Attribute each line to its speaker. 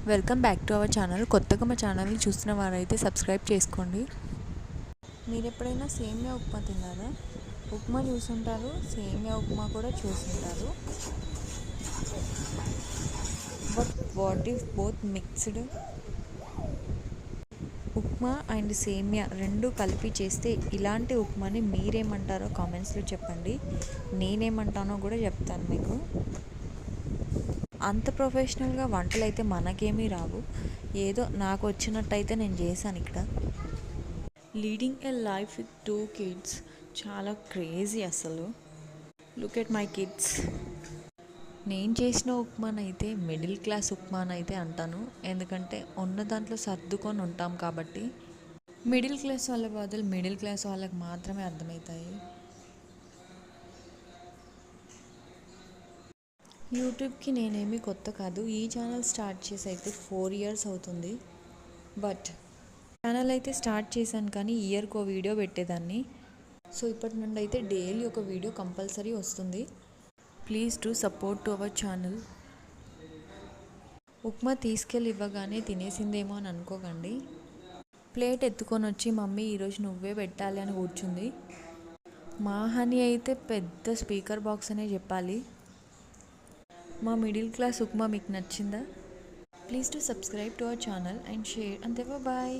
Speaker 1: Welcome back to our channel. కొత్తగా మా ఛానల్ని చూస్తున్న వారైతే సబ్స్క్రైబ్ చేసుకోండి. మీరు ఎప్పుడైనా సేమియా ఉప్మా తిన్నారా? ఉప్మా చూసుంటారు, సేమియా ఉప్మా కూడా చూసుంటారు. But what if both mixed? Upma and సేమియా రెండు కలిపి చేస్తే ఇలాంటి ఉప్మాని మీరేమంటారో కామెంట్స్లో చెప్పండి. నేనేమంటానో కూడా చెప్తాను మీకు. అంత ప్రొఫెషనల్గా వంటలు అయితే మనకేమీ రావు, ఏదో నాకు వచ్చినట్టయితే నేను చేశాను ఇక్కడ. Leading a life with 2 kids చాలా క్రేజీ అసలు. Look at my kids. నేను చేసిన ఉప్మానైతే మిడిల్ క్లాస్ ఉప్మానైతే అంటాను, ఎందుకంటే ఉన్న దాంట్లో సర్దుకొని ఉంటాం కాబట్టి. మిడిల్ క్లాస్ వాళ్ళ బదులు మిడిల్ క్లాస్ వాళ్ళకి మాత్రమే అర్థమవుతాయి. యూట్యూబ్కి నేనేమి కొత్త కాదు. ఈ ఛానల్ స్టార్ట్ చేసి అయితే 4 years అవుతుంది. బట్ ఛానల్ అయితే స్టార్ట్ చేశాను కానీ ఇయర్కి ఒక వీడియో పెట్టేదాన్ని. సో ఇప్పటి నుండి అయితే డైలీ ఒక వీడియో కంపల్సరీ వస్తుంది. Please do support to our channel. Upma తీసుకెళ్ళి ఇవ్వగానే తినేసిందేమో అని అనుకోకండి. ప్లేట్ ఎత్తుకొని వచ్చి మమ్మీ ఈరోజు నువ్వే పెట్టాలి అని కూర్చుంది. మా హనీ అయితే పెద్ద స్పీకర్ బాక్స్ అనే చెప్పాలి. మా మిడిల్ క్లాస్ ఉప్మా మీకు నచ్చిందా? Please to subscribe to our channel and share. అంతే, బాయ్.